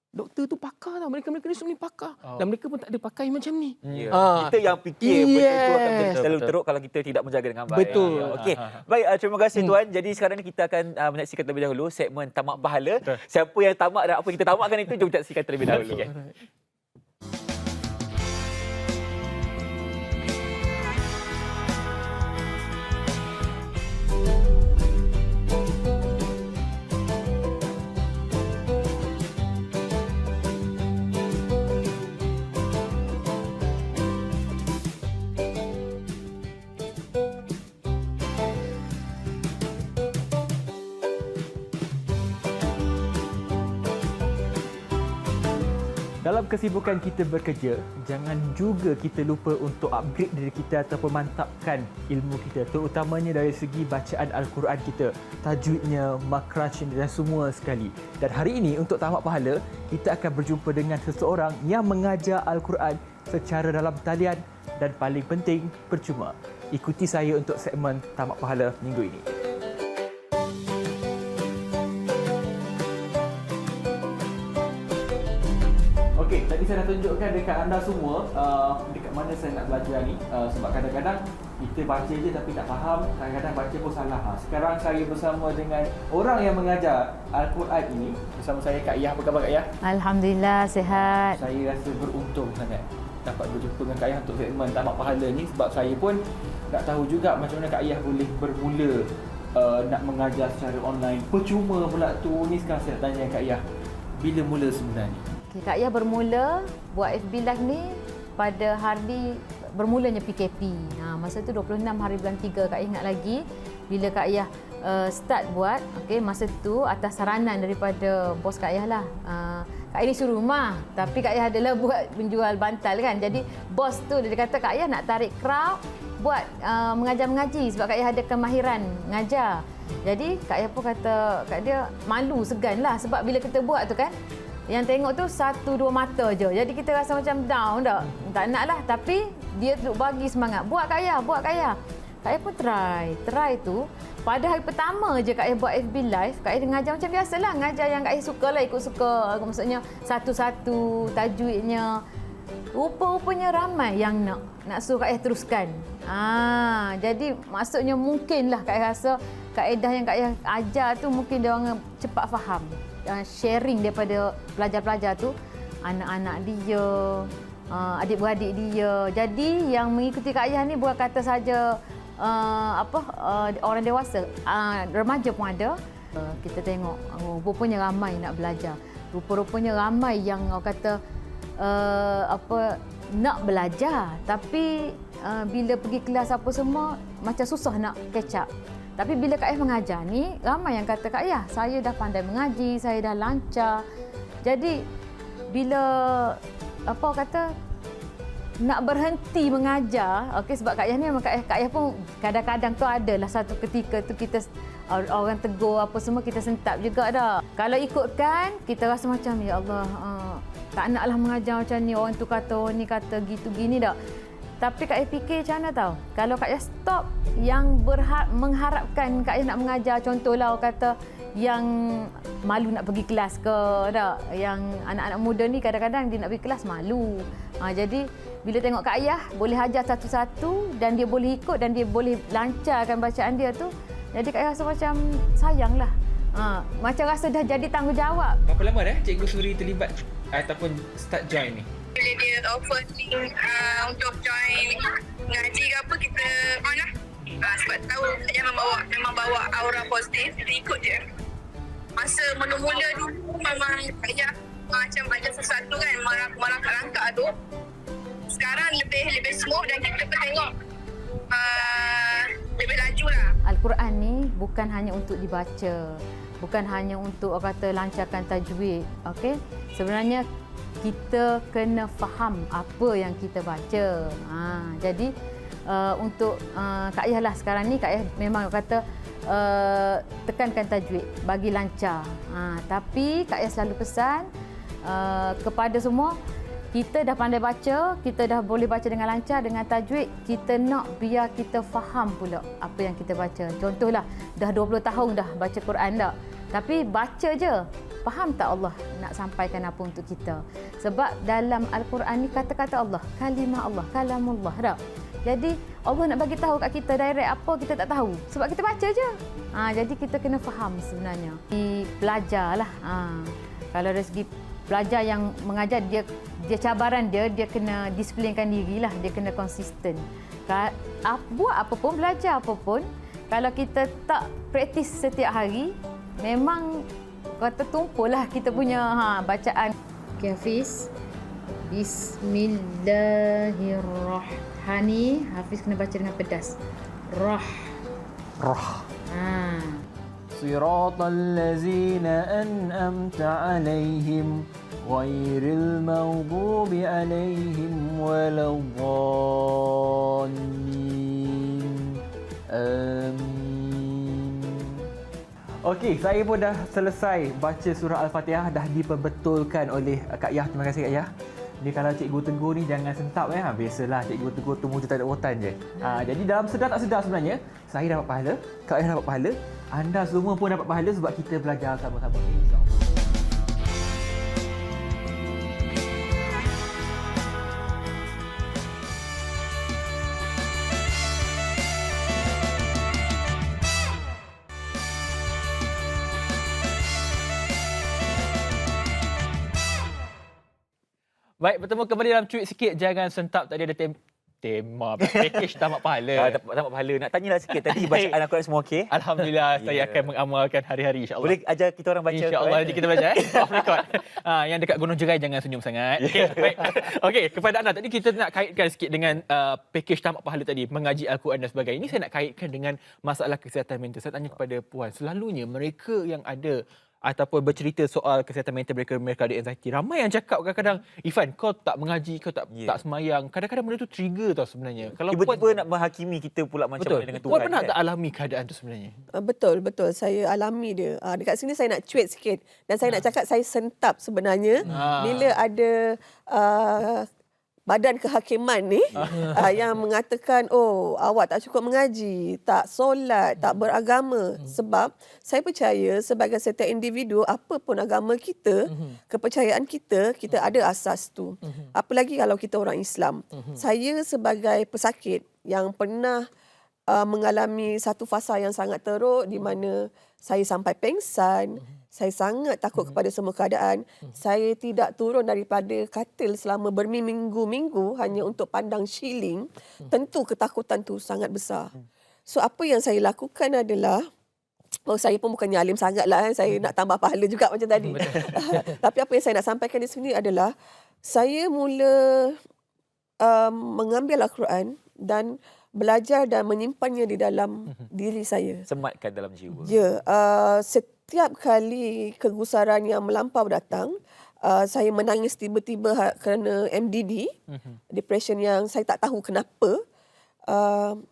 doktor tu pakar tau. Mereka ni semua ni pakar. Dan mereka pun tak ada pakai macam ni. Kita yang fikir benda tu akan terlalu teruk kalau kita tidak menjaga dengan baik. Betul. Okey. Baik, terima kasih tuan. Jadi sekarang ni kita akan menyaksikan terlebih dahulu segmen Tamak Pahala. Siapa yang tamak dan apa yang kita tamakkan itu, jom kita saksikan terlebih dahulu. Dalam kesibukan kita bekerja, jangan juga kita lupa untuk upgrade diri kita ataupun mantapkan ilmu kita, terutamanya dari segi bacaan Al-Quran kita, tajwidnya, makhrajnya dan semua sekali. Dan hari ini untuk Tamak Pahala, kita akan berjumpa dengan seseorang yang mengajar Al-Quran secara dalam talian dan paling penting percuma. Ikuti saya untuk segmen Tamak Pahala minggu ini. Okey, tadi saya dah tunjukkan dekat anda semua dekat mana saya nak belajar ni, sebab kadang-kadang kita baca je tapi tak faham, kadang-kadang baca pun salah. Sekarang saya bersama dengan orang yang mengajar Al-Quran ini. Bersama saya Kak Iyah. Apa khabar Kak Iyah? Alhamdulillah, sihat. Saya rasa beruntung sangat dapat berjumpa dengan Kak Iyah untuk segmen Tamak Pahala ni, sebab saya pun nak tahu juga macam mana Kak Iyah boleh bermula nak mengajar secara online. Percuma pula tu. Ni sekarang saya nak tanya Kak Iyah, bila mula sebenarnya? Okay, Kak Iyah bermula buat FB Live ni pada hari bermulanya PKP. Masa tu 26 hari bulan 3, Kak Iyah ingat lagi bila Kak Iyah start buat. Okay, masa tu atas saranan daripada bos Kak Iyah lah. Kak Iyah ni suruh rumah, tapi Kak Iyah adalah buat menjual bantal kan. Jadi bos tu dia kata Kak Iyah nak tarik crowd buat mengajar-mengaji sebab Kak Iyah ada kemahiran mengajar. Jadi Kak Iyah pun kata kat dia malu, segan lah sebab bila kita buat tu kan, yang tengok tu 1-2 mata je. Jadi kita rasa macam down dah. Tak nak lah. Tapi dia duk bagi semangat. Buat Kak Iyah, buat Kak Iyah. Kak Iyah pun try. Try tu, pada hari pertama je Kak Iyah buat FB Live, Kak Iyah ngajar macam biasalah. Ngajar yang Kak Iyah suka lah, ikut suka. Maksudnya satu-satu tajwidnya. Rupa-rupanya ramai yang nak suruh Kak Iyah teruskan. Jadi maksudnya mungkinlah Kak Iyah rasa kaedah yang Kak Iyah ajar tu mungkin dia orang cepat faham. Sharing daripada pelajar-pelajar tu, anak-anak dia, adik-beradik dia. Jadi yang mengikuti Kak Iyah ni bukan kata saja orang dewasa, remaja pun ada. Kita tengok rupanya ramai nak belajar. Rupa-rupanya ramai yang orang kata nak belajar, tapi bila pergi kelas apa semua macam susah nak catch up. Tapi bila Kak Iyah mengajar ni, ramai yang kata Kak Iyah, saya dah pandai mengaji, saya dah lancar. Jadi bila nak berhenti mengajar, okey, sebab Kak Iyah ni memang Kak Iyah pun kadang-kadang tu adalah satu ketika tu kita orang tegur apa semua kita sentap juga dah. Kalau ikutkan kita rasa macam ya Allah, tak naklah mengajar macam ni, orang tu kata, orang ni kata gitu gini dah. Tapi Kak Iyah fikir macam mana tahu? Kalau Kak Iyah stop yang mengharapkan Kak Iyah nak mengajar, contohlah orang kata yang malu nak pergi kelas ke, tak? Yang anak-anak muda ni kadang-kadang dia nak pergi kelas malu. Jadi bila tengok Kak Iyah boleh ajar satu-satu dan dia boleh ikut dan dia boleh lancarkan bacaan dia tu, jadi Kak Iyah rasa macam sayanglah. Macam rasa dah jadi tanggungjawab. Berapa lama dah Cikgu Suri terlibat ataupun start join ni? Bila dia offer link untuk join ngaji ke apa, kita on lah. Sebab tahu dia memang bawa aura positif, kita ikut je. Masa mula-mula dulu memang kayak macam ada sesuatu kan, merangkak-rangkak tu. Sekarang lebih smooth dan kita pun tengok lebih laju lah. Al-Quran ni bukan hanya untuk dibaca, bukan hanya untuk orang kata lancarkan tajwid. Okey, sebenarnya kita kena faham apa yang kita baca. Jadi untuk Kak Iyah lah sekarang ni, Kak Iyah memang kata tekankan tajwid, bagi lancar. Tapi Kak Iyah selalu pesan kepada semua, kita dah pandai baca, kita dah boleh baca dengan lancar, dengan tajwid, kita nak biar kita faham pula apa yang kita baca. Contohlah, dah 20 tahun dah baca Quran dah. Tapi baca je, faham tak Allah nak sampaikan apa untuk kita? Sebab dalam Al-Quran ni kata-kata Allah, kalimah Allah, kalamullah dah. Jadi Allah nak bagi tahu kat kita direct apa kita tak tahu. Sebab kita baca je. Jadi kita kena faham sebenarnya. Belajarlah. Kalau dari segi pelajar yang mengajar, dia cabaran dia kena disiplinkan dirilah, dia kena konsisten. Buat apa pun, belajar apa pun, kalau kita tak praktis setiap hari, memang kata tumpulah kita punya bacaan. Okay, Hafiz. Bismillahirrahmanirrahim. Hafiz kena baca dengan pedas. Rah. Siratal ladzina an'amta alaihim ghairil maghdubi alaihim waladdallin. Amin. Okey, saya pun dah selesai baca surah Al-Fatihah, dah diperbetulkan oleh Kak Yah. Terima kasih Kak Yah. Ni kalau cikgu tegur ni jangan sentap biasalah cikgu tegur tu muka tak ada otan je. Jadi dalam sedar tak sedar sebenarnya saya dapat pahala, Kak Yah dapat pahala, anda semua pun dapat pahala sebab kita belajar sama-sama, insya-Allah. Baik, bertemu kembali dalam Cuit Sikit Jangan Sentap. Tadi ada tema package tamat pahala. Tamat pahala. Nak tanyalah sikit tadi bacaan Al-Quran semua okey? Alhamdulillah, saya akan mengamalkan hari-hari insya-Allah. Boleh ajar kita orang baca insya-Allah nanti kita belajar off record. Yang dekat Gunung Jerai jangan senyum sangat. Okey, baik. Okey, kepada anda tadi kita nak kaitkan sikit dengan package tamat pahala tadi, mengaji Al-Quran dan sebagainya. Ini saya nak kaitkan dengan masalah kesihatan mental. Saya tanya kepada puan, selalunya mereka yang ada ataupun bercerita soal kesihatan mental mereka ada anxiety. Ramai yang cakap kadang-kadang, Ifan, kau tak mengaji, kau tak semayang. Kadang-kadang benda tu trigger tau sebenarnya. Kalau tiba-tiba nak menghakimi kita pula macam mana dengan Tuhan. Puan pernah tak alami keadaan tu sebenarnya? Betul. Saya alami dia. Dekat sini saya nak cuit sikit. Dan saya nak cakap saya sentap sebenarnya. Bila ada badan kehakiman ni yang mengatakan, oh awak tak cukup mengaji, tak solat, tak beragama. Sebab saya percaya sebagai setiap individu, apa pun agama kita, kepercayaan kita ada asas tu. Apalagi kalau kita orang Islam. Saya sebagai pesakit yang pernah mengalami satu fasa yang sangat teruk di mana saya sampai pengsan. Saya sangat takut kepada semua keadaan. Saya tidak turun daripada katil selama berminggu-minggu hanya untuk pandang shilling. Tentu ketakutan tu sangat besar. So apa yang saya lakukan adalah, saya pun bukannya alim sangatlah, saya nak tambah pahala juga macam tadi. Tapi apa yang saya nak sampaikan di sini adalah saya mula mengambil Al-Quran dan belajar dan menyimpannya di dalam diri saya. Sematkan dalam jiwa. Ya, setiap kali kegusaran yang melampau datang, saya menangis tiba-tiba kerana MDD, depression yang saya tak tahu kenapa.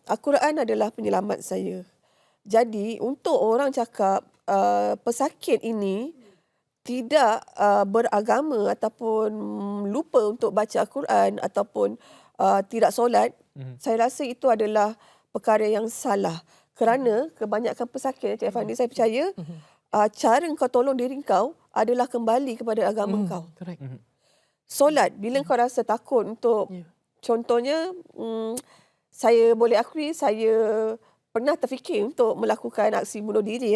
Al-Quran adalah penyelamat saya. Jadi untuk orang cakap pesakit ini tidak beragama ataupun lupa untuk baca Al-Quran ataupun tidak solat, saya rasa itu adalah perkara yang salah. Kerana kebanyakan pesakit, Cik Effendi, saya percaya cara kau tolong diri kau adalah kembali kepada agama kau. Solat, bila kau rasa takut untuk, contohnya, saya boleh akui saya pernah terfikir untuk melakukan aksi bunuh diri.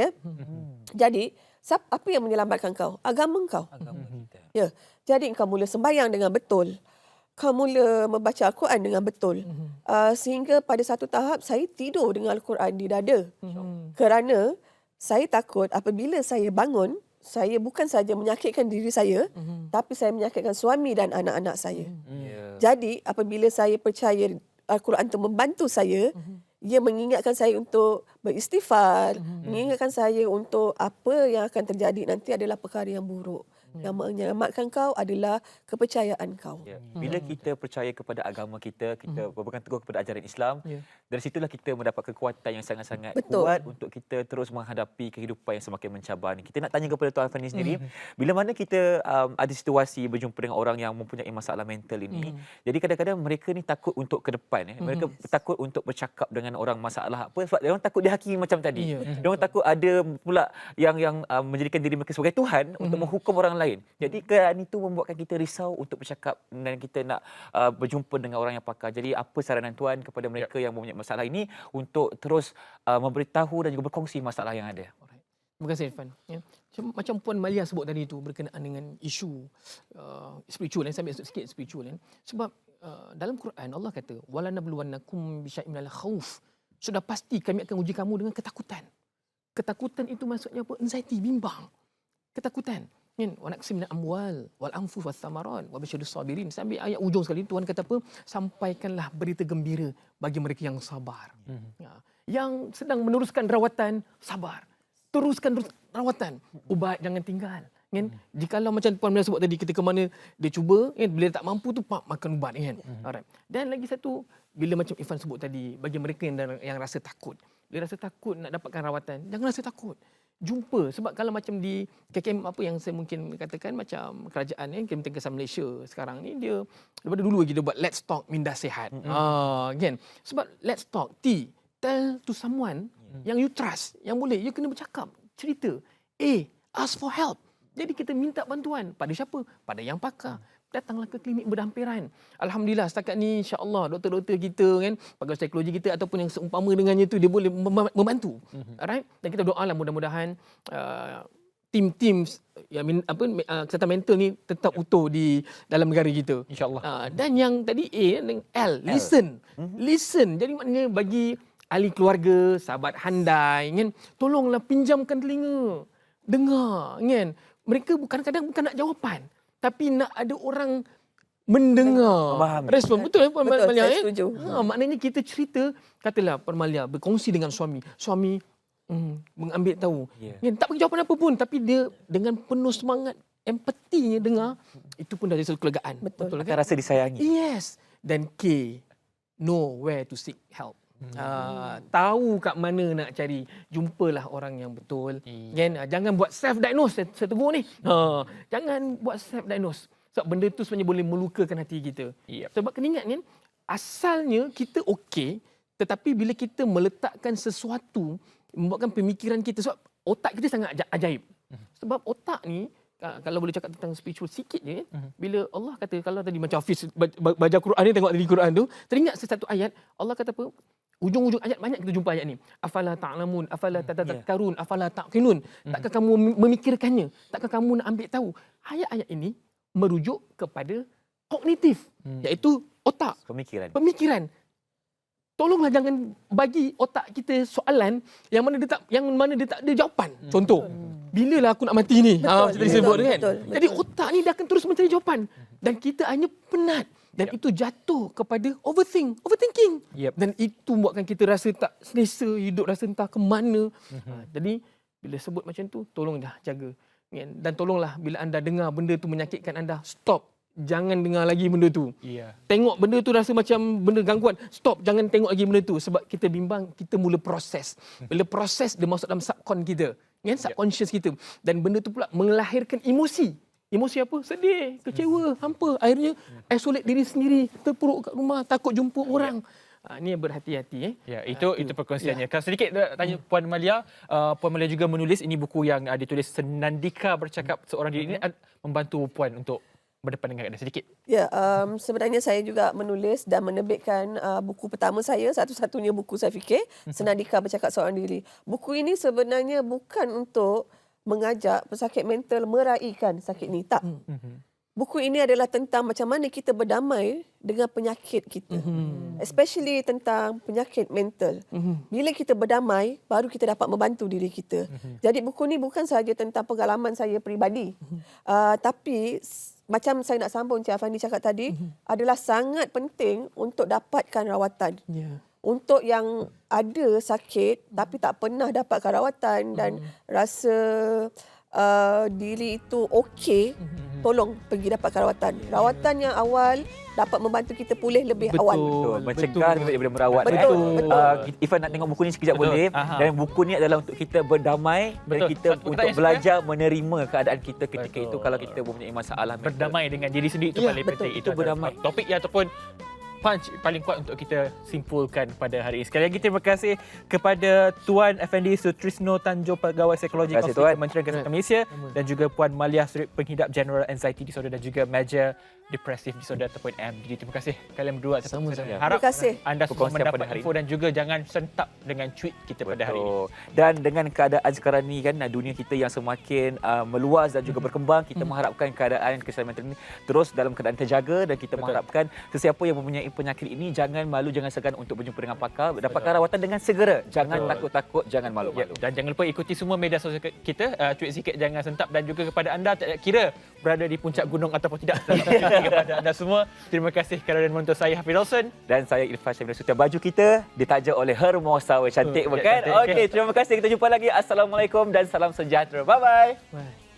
Jadi, apa yang menyelamatkan kau? Agama kau. Ya. Jadi kau mula sembahyang dengan betul. Kau mula membaca Al-Quran dengan betul. Sehingga pada satu tahap saya tidur dengan Al-Quran di dada. Kerana saya takut apabila saya bangun, saya bukan saja menyakitkan diri saya, tapi saya menyakitkan suami dan anak-anak saya. Jadi apabila saya percaya Al-Quran itu membantu saya, ia mengingatkan saya untuk beristighfar, mengingatkan saya untuk apa yang akan terjadi nanti adalah perkara yang buruk. Yang menyelamatkan kau adalah kepercayaan kau. Bila kita percaya kepada agama kita, kita berpegang teguh kepada ajaran Islam, dari situlah kita mendapat kekuatan yang sangat-sangat kuat untuk kita terus menghadapi kehidupan yang semakin mencabar ni. Kita nak tanya kepada Tuan Fani sendiri, bila mana kita ada situasi berjumpa dengan orang yang mempunyai masalah mental ini, jadi kadang-kadang mereka ni takut untuk ke depan. Mereka takut untuk bercakap dengan orang masalah apa, sebab dia orang takut dihakimi macam tadi. Dia orang takut ada pula yang menjadikan diri mereka sebagai Tuhan untuk menghukum orang lain. Jadi keadaan itu membuatkan kita risau untuk bercakap dan kita nak berjumpa dengan orang yang pakar. Jadi apa saranan Tuan kepada mereka yang mempunyai masalah ini untuk terus memberitahu dan juga berkongsi masalah yang ada? Terima kasih Irfan. Macam Puan Malia sebut tadi itu berkenaan dengan isu spiritual. Saya ambil sikit spiritual. Sebab dalam Quran Allah kata walanabluwannakum bisyai'in minal khauf. Sudah pasti kami akan uji kamu dengan ketakutan. Ketakutan itu maksudnya apa? Anxiety, bimbang. Ketakutan. Wa naqsim minal amwal wal anfus was thamarat wa basyirus sabirin. Sampai ayat ujung sekali Tuhan kata apa? Sampaikanlah berita gembira bagi mereka yang sabar. Yang sedang meneruskan rawatan, sabar. Teruskan rawatan. Ubat jangan tinggal. kan. Jikalau macam Puan Mila sebut tadi, kita ke mana dia cuba kan, bila tak mampu tu pak makan ubat kan. Alright. Dan lagi satu, bila macam Irfan sebut tadi, bagi mereka yang rasa takut, dia rasa takut nak dapatkan rawatan, jangan rasa takut. Jumpa, sebab kalau macam di KKM apa yang saya mungkin katakan macam kerajaan Kementerian Kesihatan Malaysia sekarang ni, dia daripada dulu lagi dia buat Let's Talk Minda Sihat. Kan. Sebab Let's Talk, tell to someone yang you trust, yang boleh, you kena bercakap, cerita. Ask for help. Jadi kita minta bantuan pada siapa? Pada yang pakar. Datanglah ke klinik berhampiran. Alhamdulillah setakat ni insya-Allah doktor-doktor kita kan, pegawai psikologi kita ataupun yang seumpama dengannya tu, dia boleh membantu. Alright? Dan kita doalah mudah-mudahan tim-tim kesihatan mental ni tetap utuh di dalam negara kita. InsyaAllah. Dan yang tadi L, listen. Listen. Jadi maknanya bagi ahli keluarga, sahabat handai kan, tolonglah pinjamkan telinga. Dengar kan. Mereka kadang-kadang bukan nak jawapan, tapi nak ada orang mendengar, respon. Betul Puan Malia? Saya setuju. Maknanya kita cerita, katalah Puan Malia berkongsi dengan suami mengambil tahu. Kan, tak bagi jawapan apa pun, tapi dia dengan penuh semangat, empatinya dengar, itu pun dari satu kelegaan. Betul kan? Rasa disayangi. Yes. Dan K, know where to seek help. Tahu kat mana nak cari, jumpalah orang yang betul. Kan? Jangan buat self diagnose, saya tegur ni. Jangan buat self diagnose. Sebab benda tu sebenarnya boleh melukakan hati kita. Sebab kena ingat kan, asalnya kita okey, tetapi bila kita meletakkan sesuatu, membuatkan pemikiran kita, sebab otak kita sangat ajaib. Sebab otak ni, kalau boleh cakap tentang spiritual sikit je, bila Allah kata, kalau tadi macam Hafiz baca Quran ni, tengok tadi Quran tu, teringat satu ayat, Allah kata apa? Ujung-ujung ayat banyak kita jumpa ayat ni. Afala ta'lamun, afala tatadhakkarun, afala taqilun. Takkah kamu memikirkannya? Takkah kamu nak ambil tahu? Ayat-ayat ini merujuk kepada kognitif, iaitu otak. Pemikiran. Tolonglah jangan bagi otak kita soalan yang mana dia tak ada jawapan. Contoh, bilalah aku nak mati ni? Macam tadi sebut kan. Jadi otak ni dia akan terus mencari jawapan. Dan kita hanya penat. Dan itu jatuh kepada overthinking. Dan itu buatkan kita rasa tak selesa, hidup rasa entah ke mana. Jadi bila sebut macam tu, tolong dah jaga. Dan tolonglah bila anda dengar benda tu menyakitkan anda, stop. Jangan dengar lagi benda tu. Tengok benda tu rasa macam benda gangguan, stop. Jangan tengok lagi benda tu. Sebab kita bimbang, kita mula proses. Bila proses, dia masuk dalam subcon kita. Subconscious kita. Dan benda tu pula melahirkan emosi. Emosi apa? Sedih, kecewa, hampa. Akhirnya isolate diri sendiri, terpuruk kat rumah, takut jumpa orang. Ini berhati-hati. Itu perkongsiannya. Kalau sedikit tanya Puan Malia, Puan Malia juga menulis, ini buku yang ditulis Senandika Bercakap Seorang Diri, ini membantu Puan untuk berdepan dengan keadaan sedikit. Sebenarnya saya juga menulis dan menerbitkan buku pertama saya, satu-satunya buku saya fikir, Senandika Bercakap Seorang Diri. Buku ini sebenarnya bukan untuk mengajak pesakit mental meraihkan sakit ni, tak. Buku ini adalah tentang macam mana kita berdamai dengan penyakit kita. Especially tentang penyakit mental. Bila kita berdamai, baru kita dapat membantu diri kita. Jadi buku ni bukan sahaja tentang pengalaman saya peribadi. Tapi macam saya nak sambung Encik Afandi cakap tadi, adalah sangat penting untuk dapatkan rawatan. Untuk yang ada sakit tapi tak pernah dapatkan rawatan dan rasa diri itu okey, tolong pergi dapatkan rawatan. Rawatan yang awal dapat membantu kita pulih lebih awal. Mencegah daripada merawat. Ifan nak tengok buku ni sekejap boleh. Dan buku ni adalah untuk kita berdamai dan kita untuk belajar menerima keadaan kita ketika itu kalau kita mempunyai masalah. Berdamai dengan diri sendiri itu paling penting. Itu berdamai. Topik ataupun punch paling kuat untuk kita simpulkan pada hari ini. Sekali lagi terima kasih kepada Tuan Effendi Sutrisno Tanjung, Pegawai Psikologi Kaunsil Kementerian Kesihatan Malaysia, dan juga Puan Malia Surip, Penghidap General Anxiety Disorder dan juga Major Depressive Disorder ataupun MDD. Terima kasih kalian berdua. Harap anda semua mendapat info dan juga jangan sentap dengan tweet kita pada hari ini. Dan dengan keadaan sekarang ni kan, dunia kita yang semakin meluas dan juga berkembang, kita mengharapkan keadaan kesihatan mental ini terus dalam keadaan terjaga, dan kita mengharapkan sesiapa yang mempunyai penyakit ini jangan malu, jangan segan untuk berjumpa dengan pakar, dapatkan rawatan dengan segera. Jangan takut-takut, jangan malu-malu. Dan jangan lupa ikuti semua media sosial kita, tweet sikit jangan sentap, dan juga kepada anda tak kira berada di puncak gunung ataupun tidak. Kepada anda semua, terima kasih kerana menonton. Saya Hafiz Olsen dan saya Irfan Syamil Sutia. Baju kita ditaja oleh Hermosa. Cantik bukan? Okey, terima kasih. Kita jumpa lagi. Assalamualaikum dan salam sejahtera. Bye-bye.